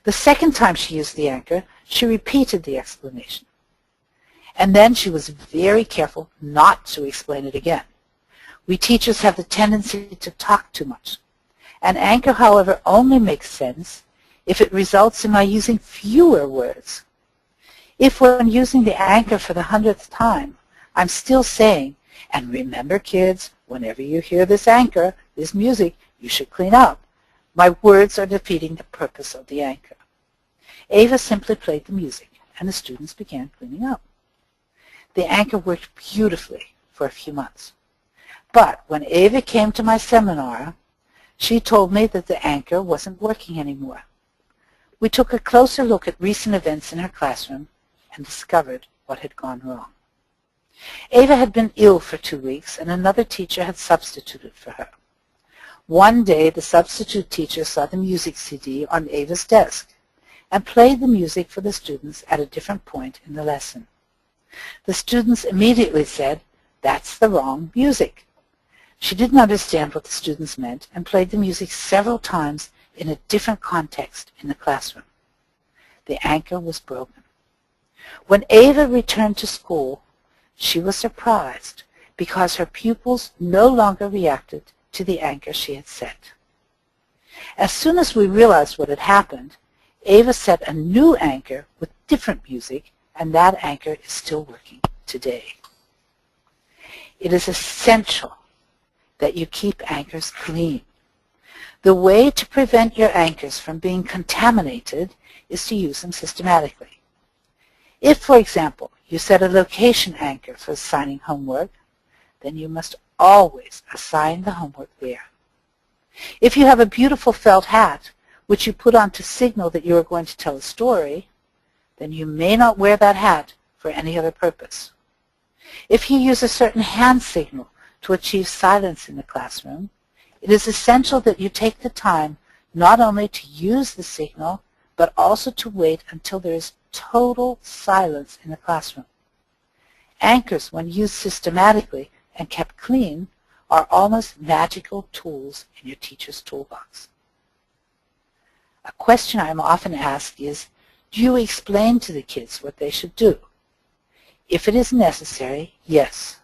The second time she used the anchor, she repeated the explanation. And then she was very careful not to explain it again. We teachers have the tendency to talk too much. An anchor, however, only makes sense if it results in my using fewer words. If when using the anchor for the 100th time, I'm still saying, and remember kids, whenever you hear this anchor, this music, you should clean up, my words are defeating the purpose of the anchor. Ava simply played the music, and the students began cleaning up. The anchor worked beautifully for a few months. But when Ava came to my seminar, she told me that the anchor wasn't working anymore. We took a closer look at recent events in her classroom and discovered what had gone wrong. Ava had been ill for 2 weeks, and another teacher had substituted for her. One day, the substitute teacher saw the music CD on Ava's desk and played the music for the students at a different point in the lesson. The students immediately said, "That's the wrong music." She didn't understand what the students meant and played the music several times in a different context in the classroom. The anchor was broken. When Ava returned to school, she was surprised because her pupils no longer reacted to the anchor she had set. As soon as we realized what had happened, Ava set a new anchor with different music, and that anchor is still working today. It is essential that you keep anchors clean. The way to prevent your anchors from being contaminated is to use them systematically. If, for example, you set a location anchor for assigning homework, then you must always assign the homework there. If you have a beautiful felt hat, which you put on to signal that you are going to tell a story, then you may not wear that hat for any other purpose. If you use a certain hand signal to achieve silence in the classroom, it is essential that you take the time not only to use the signal, but also to wait until there is total silence in the classroom. Anchors, when used systematically and kept clean, are almost magical tools in your teacher's toolbox. A question I am often asked is, do you explain to the kids what they should do? If it is necessary, yes.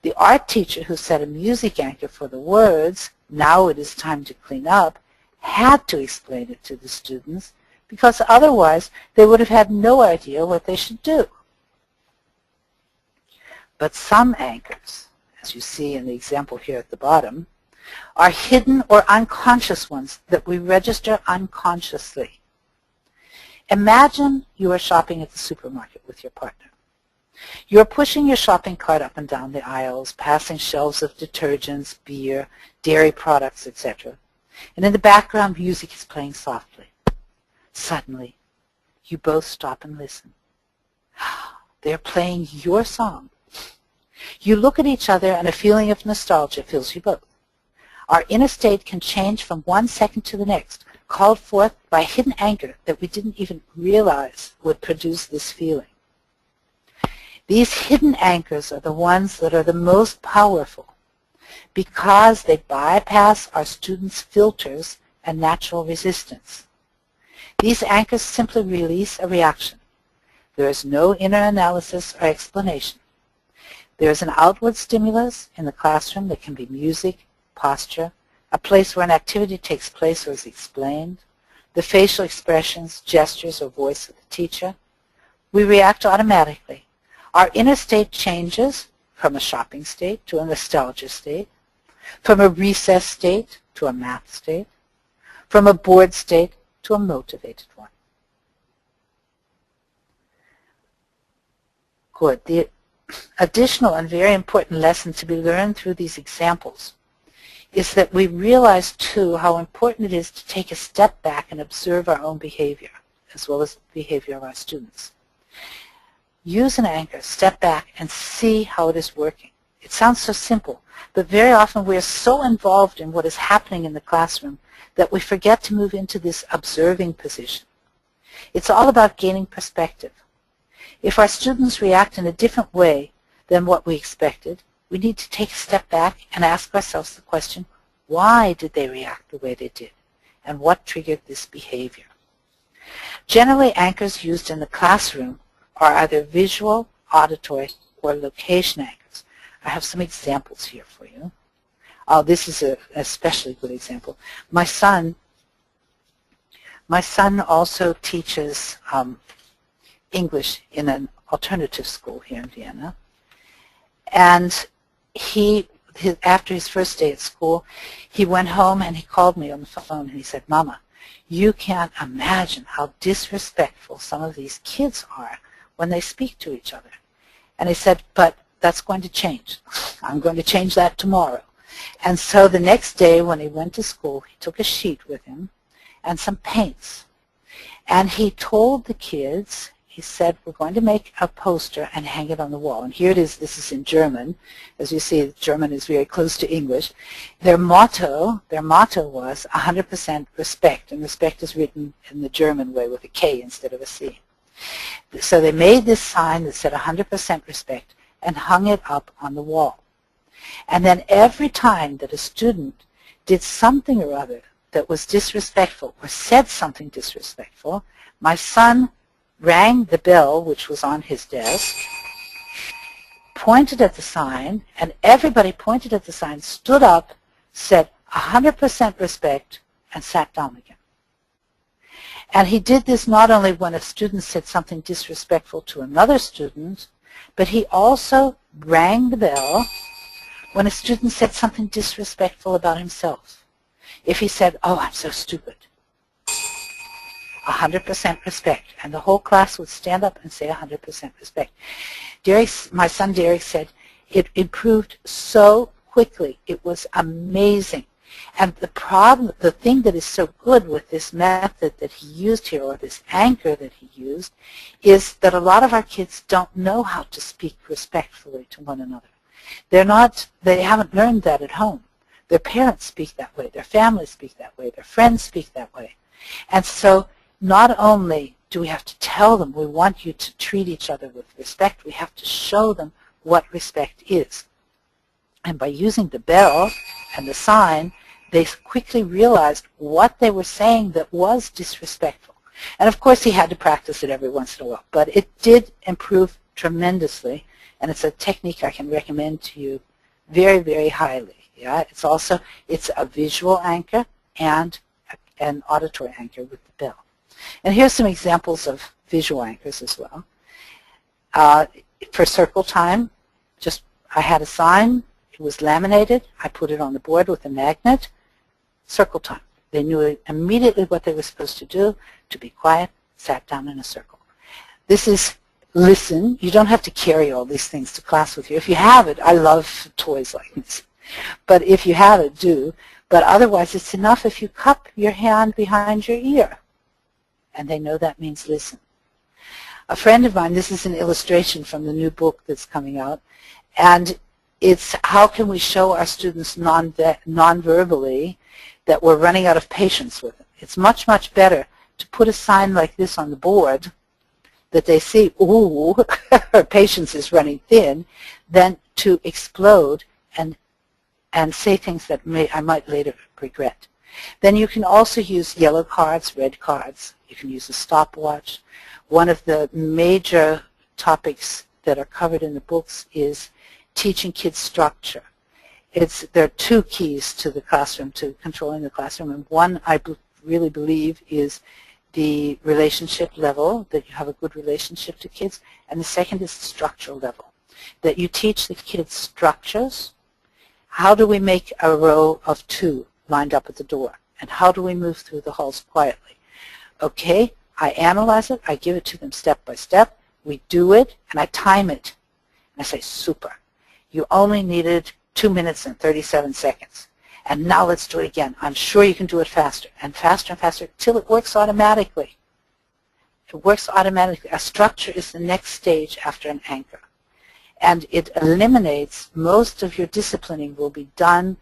The art teacher who set a music anchor for the words, "Now it is time to clean up," had to explain it to the students because otherwise they would have had no idea what they should do. But some anchors, as you see in the example here at the bottom, are hidden or unconscious ones that we register unconsciously. Imagine you are shopping at the supermarket with your partner. You are pushing your shopping cart up and down the aisles, passing shelves of detergents, beer, dairy products, etc. And in the background, music is playing softly. Suddenly, you both stop and listen. They're playing your song. You look at each other and a feeling of nostalgia fills you both. Our inner state can change from one second to the next, called forth by a hidden anchor that we didn't even realize would produce this feeling. These hidden anchors are the ones that are the most powerful because they bypass our students' filters and natural resistance. These anchors simply release a reaction. There is no inner analysis or explanation. There is an outward stimulus in the classroom that can be music, posture, a place where an activity takes place or is explained, the facial expressions, gestures, or voice of the teacher. We react automatically. Our inner state changes from a shopping state to a nostalgia state, from a recess state to a math state, from a bored state to a motivated one. Good. The additional and very important lesson to be learned through these examples is that we realize, too, how important it is to take a step back and observe our own behavior, as well as the behavior of our students. Use an anchor, step back, and see how it is working. It sounds so simple, but very often we are so involved in what is happening in the classroom that we forget to move into this observing position. It's all about gaining perspective. If our students react in a different way than what we expected, we need to take a step back and ask ourselves the question, why did they react the way they did? And what triggered this behavior? Generally, anchors used in the classroom are either visual, auditory, or location anchors. I have some examples here for you. Oh, this is an especially good example. My son also teaches English in an alternative school here in Vienna. And after his first day at school, he went home and he called me on the phone and he said, Mama, you can't imagine how disrespectful some of these kids are when they speak to each other. And he said, but that's going to change. I'm going to change that tomorrow. And so the next day when he went to school, he took a sheet with him and some paints. And he told the kids, he said, we're going to make a poster and hang it on the wall. And here it is. This is in German. As you see, German is very close to English. Their motto was 100% respect. And respect is written in the German way with a K instead of a C. So they made this sign that said 100% respect and hung it up on the wall. And then every time that a student did something or other that was disrespectful or said something disrespectful, my son rang the bell, which was on his desk, pointed at the sign, and everybody pointed at the sign, stood up, said 100% respect, and sat down again. And he did this not only when a student said something disrespectful to another student, but he also rang the bell when a student said something disrespectful about himself. If he said, oh, I'm so stupid, 100% respect. And the whole class would stand up and say 100% respect. My son Derek said it improved so quickly. It was amazing. And the thing that is so good with this method that he used here, or this anchor that he used, is that a lot of our kids don't know how to speak respectfully to one another. They haven't learned that at home. Their parents speak that way. Their families speak that way. Their friends speak that way. And so not only do we have to tell them we want you to treat each other with respect, we have to show them what respect is. And by using the bell and the sign, they quickly realized what they were saying that was disrespectful. And of course he had to practice it every once in a while, but it did improve tremendously, and it's a technique I can recommend to you very, very highly. Yeah, it's a visual anchor and an auditory anchor with the bell. And here's some examples of visual anchors as well. For circle time, I had a sign. It was laminated. I put it on the board with a magnet. Circle time. They knew immediately what they were supposed to do, to be quiet, sat down in a circle. This is listen. You don't have to carry all these things to class with you. If you have it, I love toys like this. But if you have it, do. But otherwise, it's enough if you cup your hand behind your ear. And they know that means listen. A friend of mine, this is an illustration from the new book that's coming out, and it's how can we show our students non-verbally that we're running out of patience with them. It's much, much better to put a sign like this on the board that they see, ooh, our patience is running thin, than to explode and say things that I might later regret. Then you can also use yellow cards, red cards. You can use a stopwatch. One of the major topics that are covered in the books is teaching kids structure. There are two keys to the classroom, to controlling the classroom, and one I really believe is the relationship level, that you have a good relationship to kids, and the second is the structural level, that you teach the kids structures. How do we make a row of 2 lined up at the door? And how do we move through the halls quietly? Okay, I analyze it, I give it to them step by step, we do it, and I time it. And I say, super. You only needed 2 minutes and 37 seconds. And now let's do it again. I'm sure you can do it faster and faster and faster till it works automatically. It works automatically. A structure is the next stage after an anchor. And it eliminates most of your disciplining will be done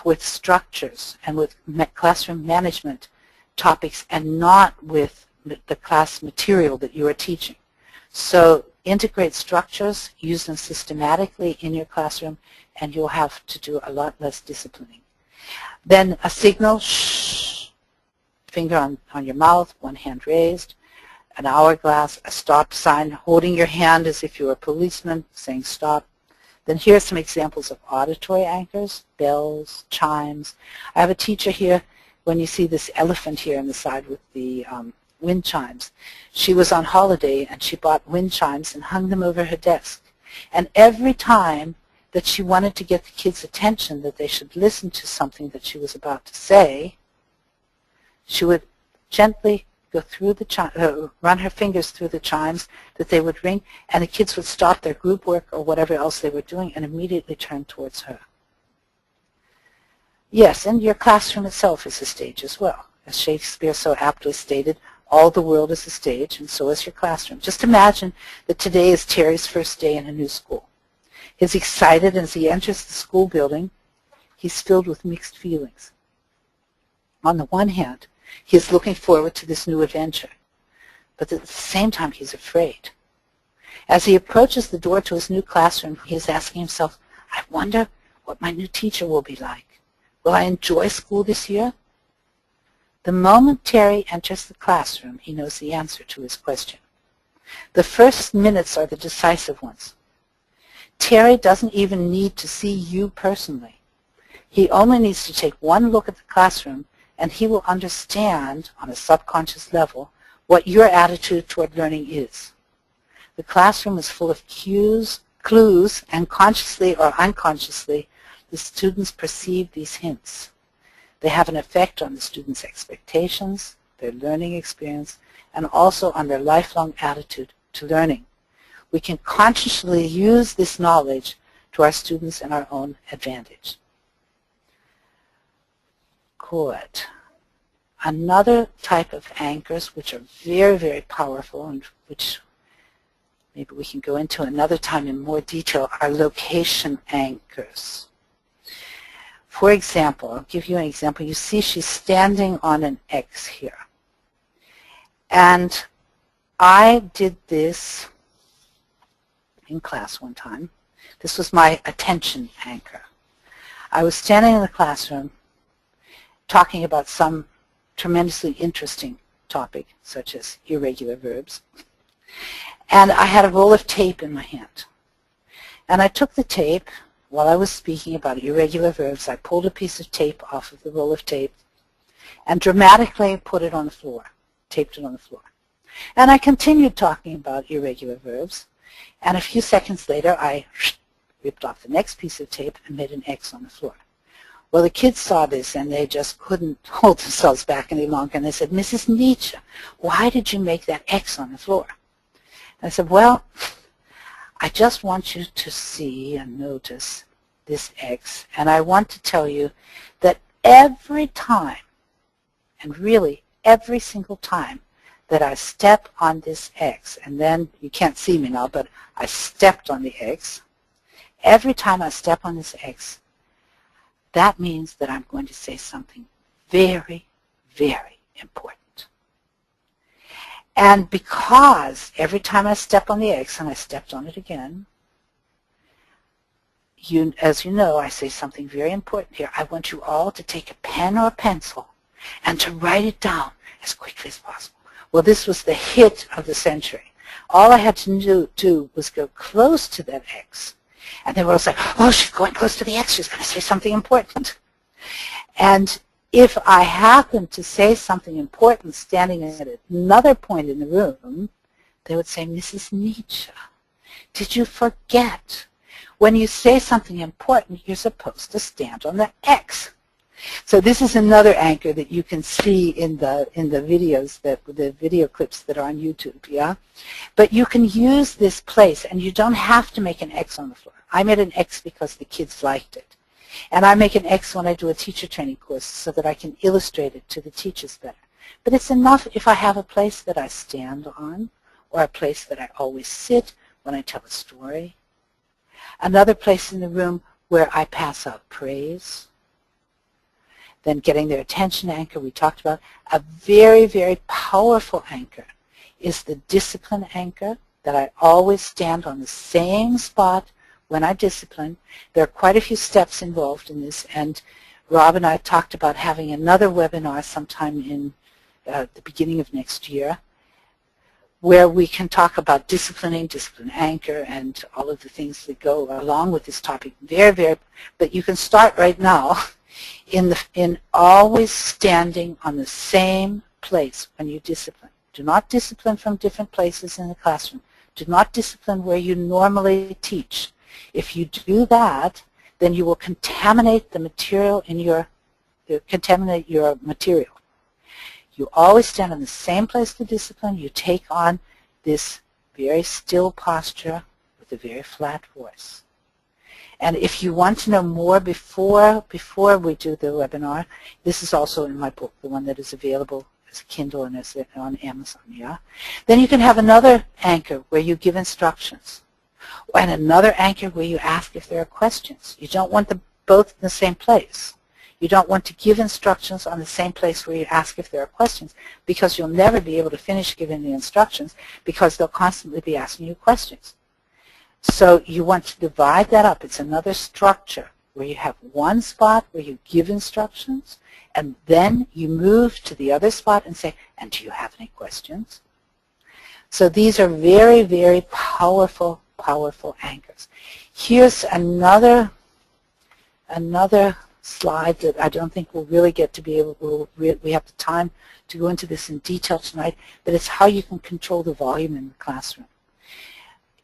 with structures and with classroom management topics and not with the class material that you are teaching. So integrate structures, use them systematically in your classroom, and you'll have to do a lot less disciplining. Then a signal, shh, finger on your mouth, one hand raised, an hourglass, a stop sign, holding your hand as if you were a policeman, saying stop. Then here are some examples of auditory anchors, bells, chimes. I have a teacher here, when you see this elephant here on the side with the wind chimes. She was on holiday and she bought wind chimes and hung them over her desk. And every time that she wanted to get the kids' attention that they should listen to something that she was about to say, she would gently go through the run her fingers through the chimes that they would ring, and the kids would stop their group work or whatever else they were doing and immediately turn towards her. Yes, and your classroom itself is a stage as well. As Shakespeare so aptly stated, all the world is a stage, and so is your classroom. Just imagine that today is Terry's first day in a new school. He's excited, and as he enters the school building, he's filled with mixed feelings. On the one hand, he is looking forward to this new adventure, but at the same time he's afraid. As he approaches the door to his new classroom, he is asking himself, I wonder what my new teacher will be like. Will I enjoy school this year? The moment Terry enters the classroom, he knows the answer to his question. The first minutes are the decisive ones. Terry doesn't even need to see you personally. He only needs to take one look at the classroom, and he will understand on a subconscious level what your attitude toward learning is. The classroom is full of clues, and consciously or unconsciously, the students perceive these hints. They have an effect on the students' expectations, their learning experience, and also on their lifelong attitude to learning. We can consciously use this knowledge to our students and our own advantage. Good. Another type of anchors which are very, very powerful and which maybe we can go into another time in more detail are location anchors. For example, I'll give you an example. You see she's standing on an X here. And I did this in class one time. This was my attention anchor. I was standing in the classroom talking about some tremendously interesting topic, such as irregular verbs. And I had a roll of tape in my hand. And I took the tape. While I was speaking about irregular verbs, I pulled a piece of tape off of the roll of tape and dramatically put it on the floor, taped it on the floor. And I continued talking about irregular verbs, and a few seconds later I ripped off the next piece of tape and made an X on the floor. Well, the kids saw this and they just couldn't hold themselves back any longer, and they said, Mrs. Nitsche, why did you make that X on the floor? And I said, well, I just want you to see and notice this X, and I want to tell you that every time, and really every single time, that I step on this X, and then you can't see me now, but I stepped on the X. Every time I step on this X, that means that I'm going to say something very, very important. And because every time I step on the X, and I stepped on it again, as you know, I say something very important here. I want you all to take a pen or a pencil and to write it down as quickly as possible. Well, this was the hit of the century. All I had to do was go close to that X. And they were all saying, oh, she's going close to the X. She's going to say something important. And if I happened to say something important standing at another point in the room, they would say, Mrs. Nitsche, did you forget? When you say something important, you're supposed to stand on the X. So this is another anchor that you can see in the videos, the video clips that are on YouTube, yeah? But you can use this place, and you don't have to make an X on the floor. I made an X because the kids liked it. And I make an X when I do a teacher training course so that I can illustrate it to the teachers better. But it's enough if I have a place that I stand on, or a place that I always sit when I tell a story. Another place in the room where I pass out praise. Then getting their attention anchor we talked about. A very, very powerful anchor is the discipline anchor, that I always stand on the same spot when I discipline. There are quite a few steps involved in this, and Rob and I talked about having another webinar sometime in the beginning of next year where we can talk about disciplining, discipline anchor, and all of the things that go along with this topic. But you can start right now in always standing on the same place when you discipline. Do not discipline from different places in the classroom. Do not discipline where you normally teach. If you do that, then you will contaminate the material in your material. You always stand in the same place to discipline. You take on this very still posture with a very flat voice. And if you want to know more before we do the webinar, this is also in my book, the one that is available as a Kindle and as on Amazon, yeah? Then you can have another anchor where you give instructions, and another anchor where you ask if there are questions. You don't want them both in the same place. You don't want to give instructions on the same place where you ask if there are questions, because you'll never be able to finish giving the instructions because they'll constantly be asking you questions. So you want to divide that up. It's another structure where you have one spot where you give instructions, and then you move to the other spot and say, and do you have any questions? So these are very, very powerful, powerful anchors. Here's another slide that I don't think we'll really get to be able, we have the time to go into this in detail tonight, but it's how you can control the volume in the classroom.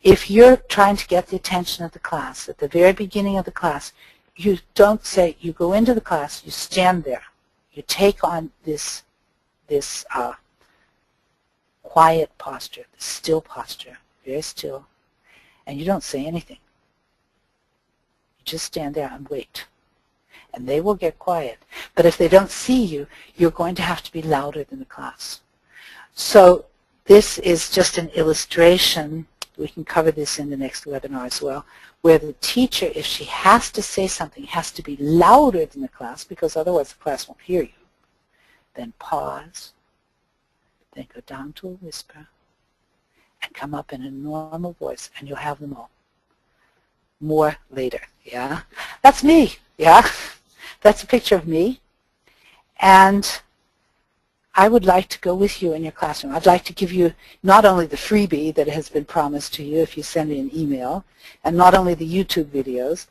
If you're trying to get the attention of the class at the very beginning of the class, you don't say, you go into the class, you stand there. You take on this quiet posture, this still posture, very still, and you don't say anything. You just stand there and wait. And they will get quiet. But if they don't see you, you're going to have to be louder than the class. So this is just an illustration. We can cover this in the next webinar as well, where the teacher, if she has to say something, has to be louder than the class, because otherwise the class won't hear you. Then pause, then go down to a whisper, and come up in a normal voice, and you'll have them all. More later, yeah? That's me, yeah? That's a picture of me. And I would like to go with you in your classroom. I'd like to give you not only the freebie that has been promised to you if you send me an email, and not only the YouTube videos,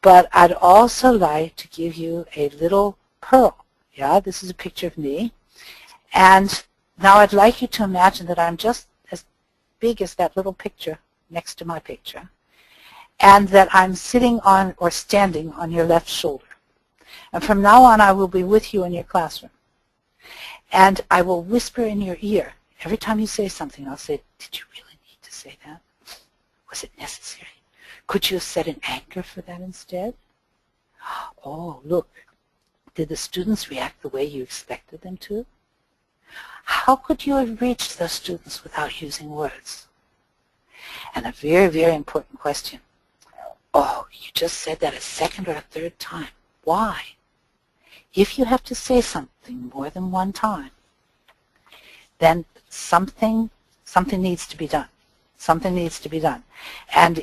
but I'd also like to give you a little Perl. Yeah, this is a picture of me. And now I'd like you to imagine that I'm just as big as that little picture next to my picture, and that I'm sitting on or standing on your left shoulder. And from now on, I will be with you in your classroom. And I will whisper in your ear. Every time you say something, I'll say, did you really need to say that? Was it necessary? Could you have set an anchor for that instead? Oh, look. Did the students react the way you expected them to? How could you have reached those students without using words? And a very, very important question. Oh, you just said that a second or a third time. Why? If you have to say something more than one time, then something needs to be done. Something needs to be done. And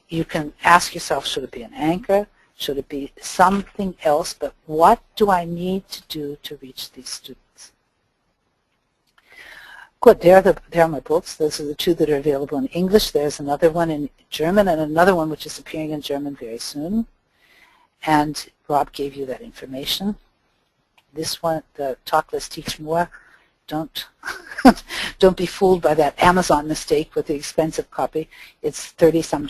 you can ask yourself, should it be an anchor? Should it be something else? But what do I need to do to reach these students? Good. There are my books. Those are the two that are available in English. There's another one in German and another one which is appearing in German very soon. And Rob gave you that information. This one, the Talk Less, Teach More, don't be fooled by that Amazon mistake with the expensive copy. It's $30-some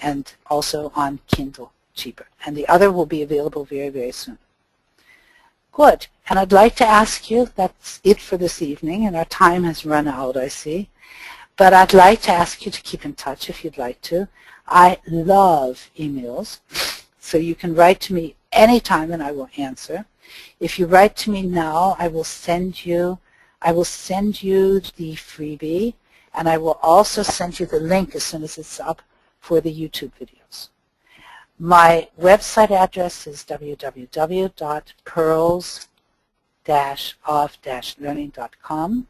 and also on Kindle, cheaper. And the other will be available very, very soon. Good. And I'd like to ask you, that's it for this evening, and our time has run out, I see. But I'd like to ask you to keep in touch if you'd like to. I love emails. So you can write to me anytime and I will answer. If you write to me now, I will send you the freebie, and I will also send you the link as soon as it's up for the YouTube videos. My website address is www.perls-of-learning.com.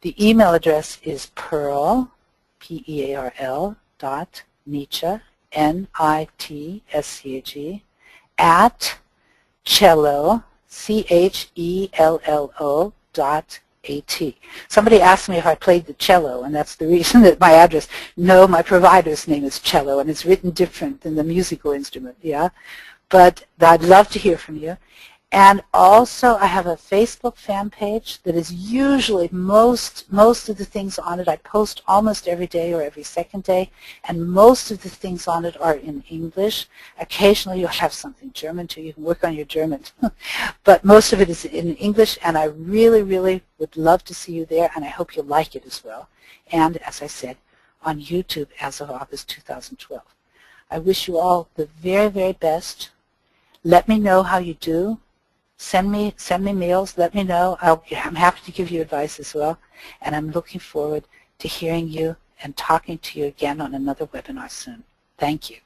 The email address is Perl, P-E-A-R-L, Nitsche, N-I-T-S-C-H-E, at cello, C-H-E-L-L-O, .at. Somebody asked me if I played the cello, and that's the reason that my address. No, my provider's name is cello, and it's written different than the musical instrument, yeah? But I'd love to hear from you. And also, I have a Facebook fan page that is usually most of the things on it. I post almost every day or every second day, and most of the things on it are in English. Occasionally, you'll have something German too. You can work on your German. But most of it is in English, and I really, really would love to see you there, and I hope you'll like it as well. And, as I said, on YouTube as of August 2012. I wish you all the very, very best. Let me know how you do. Send me mails. Let me know. I'm happy to give you advice as well. And I'm looking forward to hearing you and talking to you again on another webinar soon. Thank you.